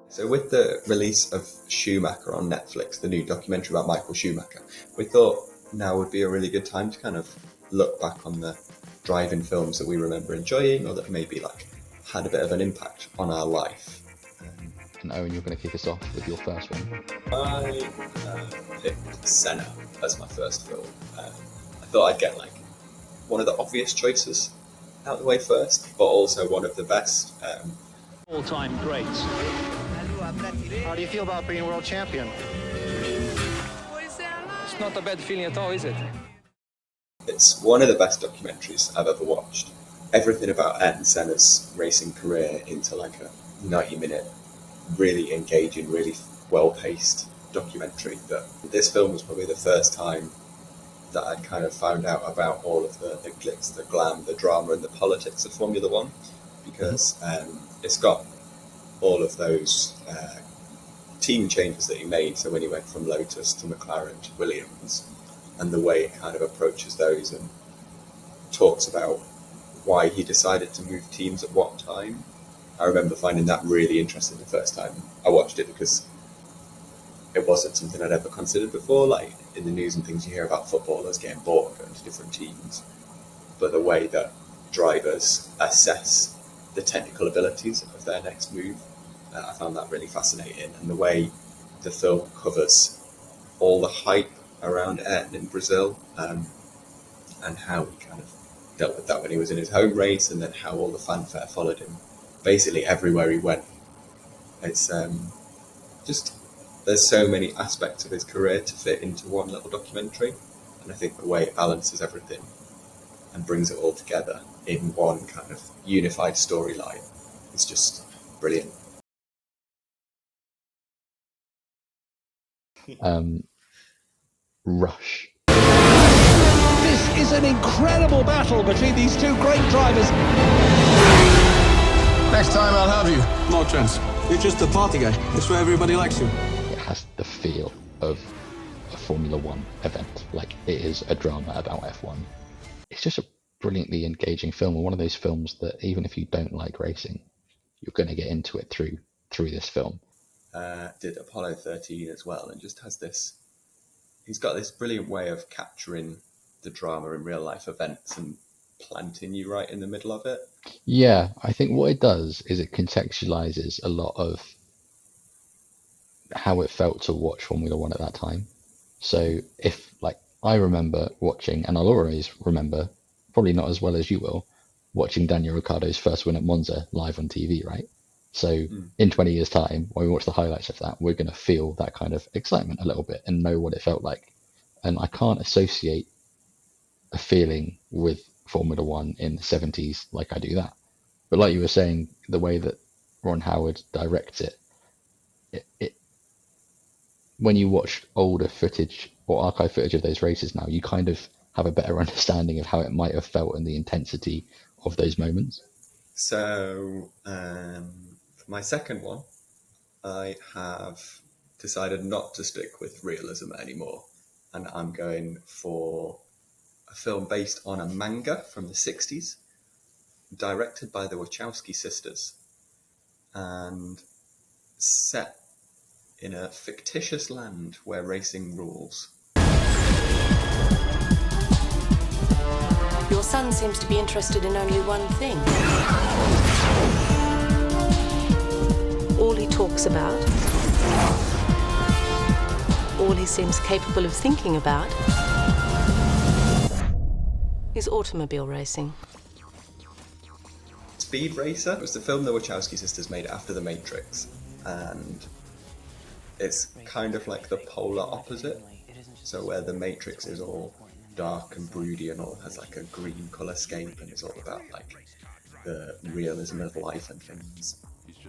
So with the release of Schumacher on Netflix, the new documentary about Michael Schumacher, we thought now would be a really good time to kind of look back on the driving films that we remember enjoying or that maybe like had a bit of an impact on our life. And Owen, you're going to kick us off with your first one. I picked Senna as my first film. I thought I'd get like one of the obvious choices out the way first, but also one of the best. All-time greats. How do you feel about being world champion? It's not a bad feeling at all, is it? It's one of the best documentaries I've ever watched. Everything about Ayrton Senna's racing career into like a 90-minute, really engaging, really well-paced documentary. That this film was probably the first time that I'd kind of found out about all of the glitz, the glam, the drama and the politics of Formula One, because it's got all of those team changes that he made. So when he went from Lotus to McLaren to Williams, and the way it kind of approaches those and talks about why he decided to move teams at what time. I remember finding that really interesting the first time I watched it, because it wasn't something I'd ever considered before. Like in the news and things, you hear about footballers getting bought and going to different teams, but the way that drivers assess the technical abilities of their next move, I found that really fascinating. And the way the film covers all the hype around Ayrton in Brazil, and how he kind of dealt with that when he was in his home race, and then how all the fanfare followed him basically everywhere he went. It's just, there's so many aspects of his career to fit into one little documentary, and I think the way it balances everything and brings it all together in one kind of unified storyline is just brilliant. Rush. This is an incredible battle between these two great drivers. Next time I'll have you. No chance. You're just a party guy. That's why everybody likes you. It has the feel of a Formula One event. Like, it is a drama about F1. It's just a brilliantly engaging film, and one of those films that even if you don't like racing, you're going to get into it through this film. Did Apollo 13 as well, and just has this, he's got this brilliant way of capturing the drama in real life events and planting you right in the middle of it. Yeah, I think what it does is it contextualizes a lot of how it felt to watch Formula One at that time. So if, like, I remember watching, and I'll always remember, probably not as well as you will, watching Daniel Ricciardo's first win at Monza live on TV, right? So in 20 years' time, when we watch the highlights of that, we're going to feel that kind of excitement a little bit and know what it felt like. And I can't associate a feeling with Formula One in the 70s like I do that. But like you were saying, the way that Ron Howard directs it when you watch older footage or archive footage of those races now, you kind of have a better understanding of how it might have felt and the intensity of those moments. So for my second one, I have decided not to stick with realism anymore, and I'm going for a film based on a manga from the 60s, directed by the Wachowski sisters, and set in a fictitious land where racing rules. Your son seems to be interested in only one thing. All he talks about, all he seems capable of thinking about, is automobile racing. Speed Racer was the film the Wachowski sisters made after The Matrix, and it's kind of like the polar opposite. So where The Matrix is all dark and broody and all has like a green colorscape and it's all about like the realism of life and things,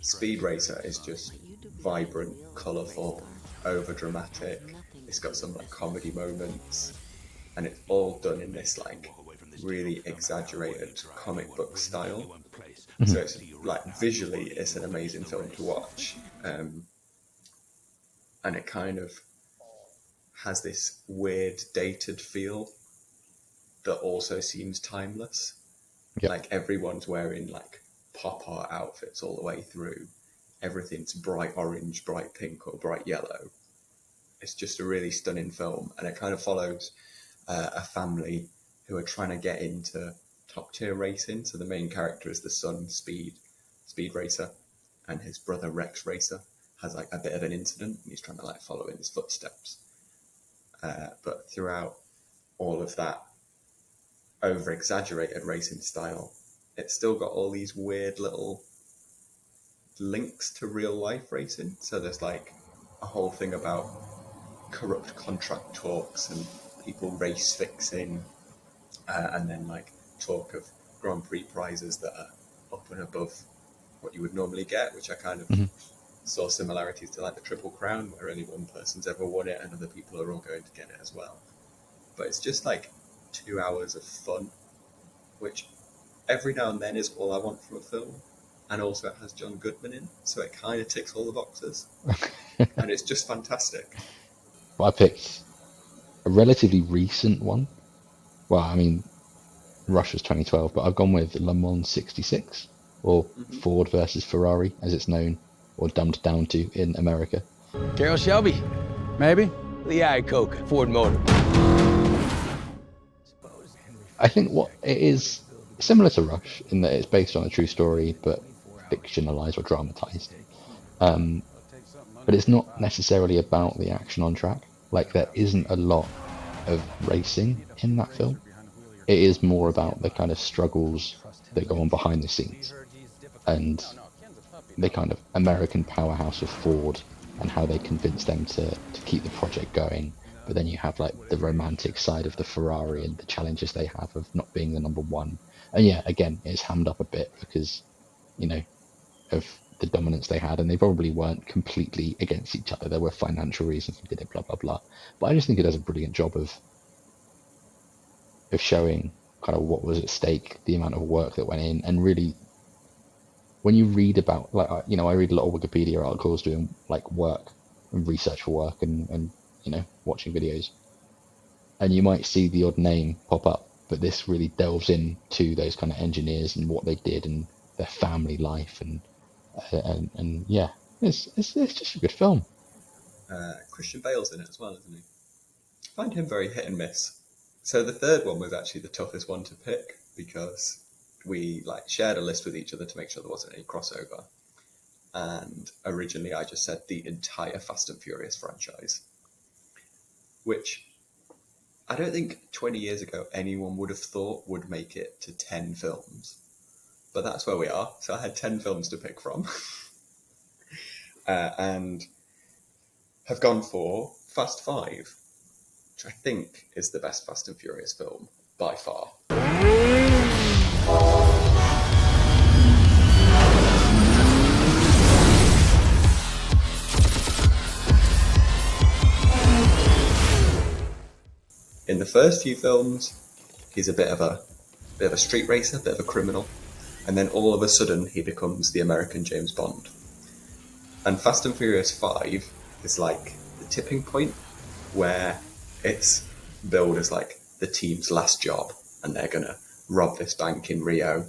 Speed Racer is just vibrant, colourful, over dramatic. It's got some like comedy moments, and it's all done in this like really exaggerated comic book style. Mm-hmm. So it's like visually it's an amazing film to watch, and it kind of has this weird dated feel that also seems timeless. Yep. Like everyone's wearing like pop art outfits all the way through. everything's bright orange, bright pink, or bright yellow. It's just a really stunning film, and it kind of follows a family who are trying to get into top tier racing. So the main character is the son, Speed Racer, and his brother Rex Racer has like a bit of an incident, and he's trying to like follow in his footsteps. But throughout all of that over-exaggerated racing style, it's still got all these weird little links to real life racing. So there's like a whole thing about corrupt contract talks and people race fixing, and then like talk of Grand Prix prizes that are up and above what you would normally get, which I kind of saw similarities to like the Triple Crown, where only one person's ever won it and other people are all going to get it as well. But it's just like 2 hours of fun, which every now and then is all I want from a film. And also it has John Goodman in, so it kind of ticks all the boxes. And it's just fantastic. Well, I picked a relatively recent one. Well, I mean, Rush was 2012, but I've gone with Le Mans 66, or Ford versus Ferrari, as it's known, or dumbed down to in America. Carroll Shelby, maybe? Lee Iacocca, Ford Motor. I think what it is similar to Rush in that it's based on a true story, but fictionalized or dramatized. But it's not necessarily about the action on track. Like, there isn't a lot of racing in that film. It is more about the kind of struggles that go on behind the scenes and the kind of American powerhouse of Ford and how they convince them to keep the project going. But then you have like the romantic side of the Ferrari and the challenges they have of not being the number one. And yeah, again, it's hammed up a bit because, you know, of the dominance they had, and they probably weren't completely against each other. There were financial reasons they did it, blah, blah, blah. But I just think it does a brilliant job of showing kind of what was at stake, the amount of work that went in, and really, when you read about, like, you know, I read a lot of Wikipedia articles doing like work and research for work and you know, watching videos, and you might see the odd name pop up, but this really delves into those kind of engineers and what they did and their family life and yeah, it's just a good film. Christian Bale's in it as well, isn't he? I find him very hit and miss. So the third one was actually the toughest one to pick because we like shared a list with each other to make sure there wasn't any crossover. And originally I just said the entire Fast and Furious franchise, which I don't think 20 years ago anyone would have thought would make it to 10 films. But that's where we are. So I had 10 films to pick from. And have gone for Fast 5, which I think is the best Fast and Furious film by far. In the first few films, he's a bit of a street racer, a bit of a criminal, and then all of a sudden he becomes the American James Bond. And Fast and Furious 5 is like the tipping point where it's billed as like the team's last job, and they're gonna rob this bank in Rio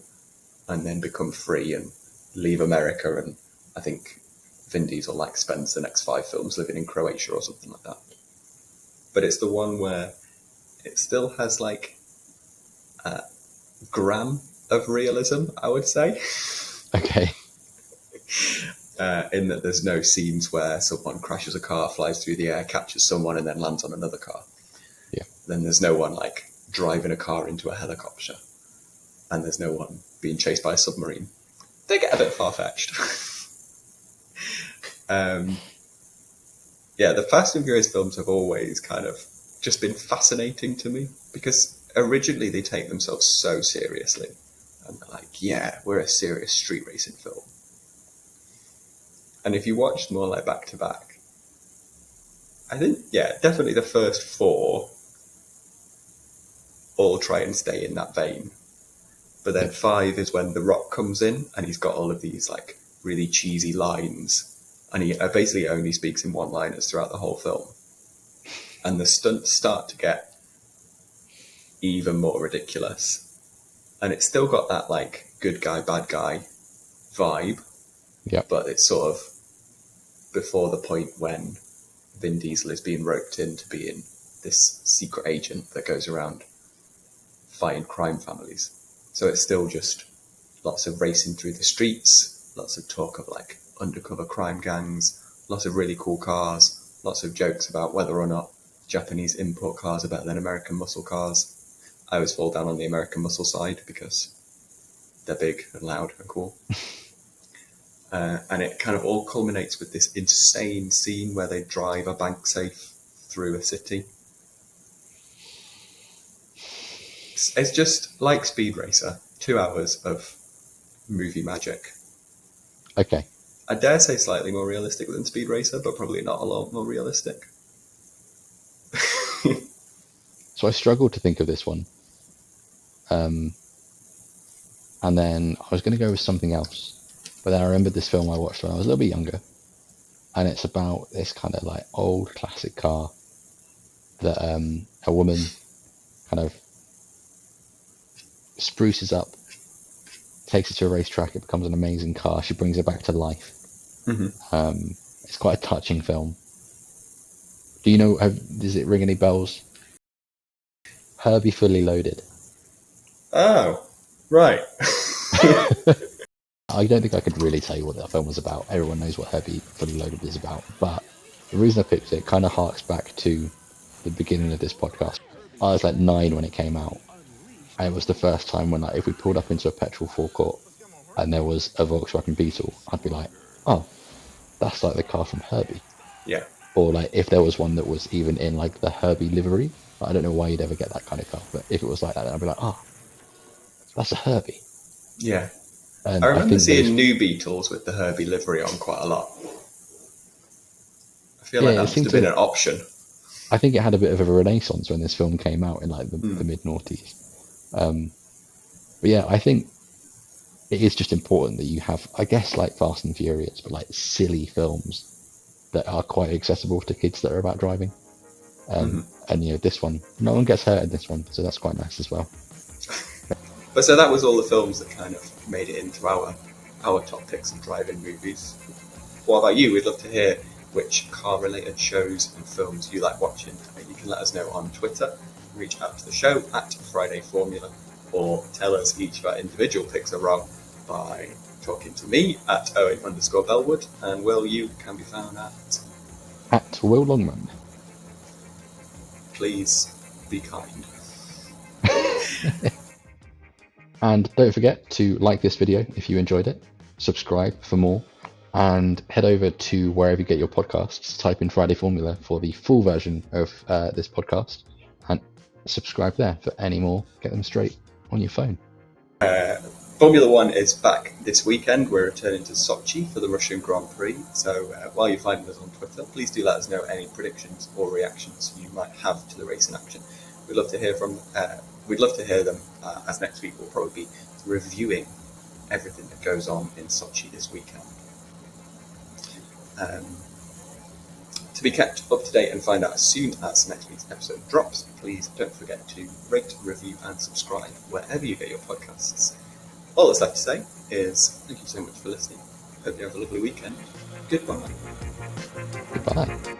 and then become free and leave America, and I think Vin Diesel like spends the next 5 films living in Croatia or something like that. But it's the one where it still has like a gram of realism, I would say. Okay. In that there's no scenes where someone crashes a car, flies through the air, catches someone, and then lands on another car. Yeah. Then there's no one like driving a car into a helicopter, and there's no one being chased by a submarine. They get a bit far-fetched. Yeah, the Fast and Furious films have always kind of just been fascinating to me because originally they take themselves so seriously. And they're like, yeah, we're a serious street racing film. And if you watch them all like back to back, I think, yeah, definitely the first 4 all try and stay in that vein. But then 5 is when The Rock comes in and he's got all of these like really cheesy lines. And he basically only speaks in one-liners throughout the whole film. And the stunts start to get even more ridiculous. And it's still got that like good guy, bad guy vibe, Yeah. But it's sort of before the point when Vin Diesel is being roped into being this secret agent that goes around fighting crime families. So it's still just lots of racing through the streets, lots of talk of like undercover crime gangs, lots of really cool cars, lots of jokes about whether or not Japanese import cars are better than American muscle cars. I always fall down on the American muscle side because they're big and loud and cool. And it kind of all culminates with this insane scene where they drive a bank safe through a city. It's just like Speed Racer, 2 hours of movie magic. Okay. I dare say slightly more realistic than Speed Racer, but probably not a lot more realistic. So I struggled to think of this one. And then I was going to go with something else. But then I remembered this film I watched when I was a little bit younger. And it's about this kind of like old classic car that a woman kind of spruces up, takes it to a racetrack, it becomes an amazing car, she brings it back to life. Mm-hmm. It's quite a touching film. Do you know, does it ring any bells? Herbie Fully Loaded. Oh, right. I don't think I could really tell you what that film was about. Everyone knows what Herbie Fully Loaded is about. But the reason I picked it kind of harks back to the beginning of this podcast. I was like 9 when it came out. And it was the first time when, like, if we pulled up into a petrol forecourt and there was a Volkswagen Beetle, I'd be like, oh, that's like the car from Herbie. Yeah. Or like if there was one that was even in like the Herbie livery. I don't know why you'd ever get that kind of car, but if it was like that, I'd be like, oh, that's a Herbie. Yeah. And I remember seeing new Beetles with the Herbie livery on quite a lot. I feel like that must have been an option. I think it had a bit of a renaissance when this film came out in like the mid-noughties. But yeah, I think it is just important that you have, I guess, like Fast and Furious, but like silly films that are quite accessible to kids that are about driving. And you know, this one, no one gets hurt in this one, so that's quite nice as well. But so that was all the films that kind of made it into our top picks of driving movies. What about you? We'd love to hear which car-related shows and films you like watching. You can let us know on Twitter, reach out to the show at Friday Formula, or tell us each of our individual picks are wrong by talking to me at Owen_Bellwood, and Will, you can be found at Will Longman. Please be kind. And don't forget to like this video if you enjoyed it, subscribe for more, and head over to wherever you get your podcasts, type in Friday Formula for the full version of this podcast, and subscribe there for any more. Get them straight on your phone. Formula One is back this weekend. We're returning to Sochi for the Russian Grand Prix. So while you're finding us on Twitter, please do let us know any predictions or reactions you might have to the racing action. We'd love to hear from. We'd love to hear them. As next week we'll probably be reviewing everything that goes on in Sochi this weekend. To be kept up to date and find out as soon as next week's episode drops, please don't forget to rate, review, and subscribe wherever you get your podcasts. All that's left to say is thank you so much for listening. Hope you have a lovely weekend. Goodbye. Goodbye.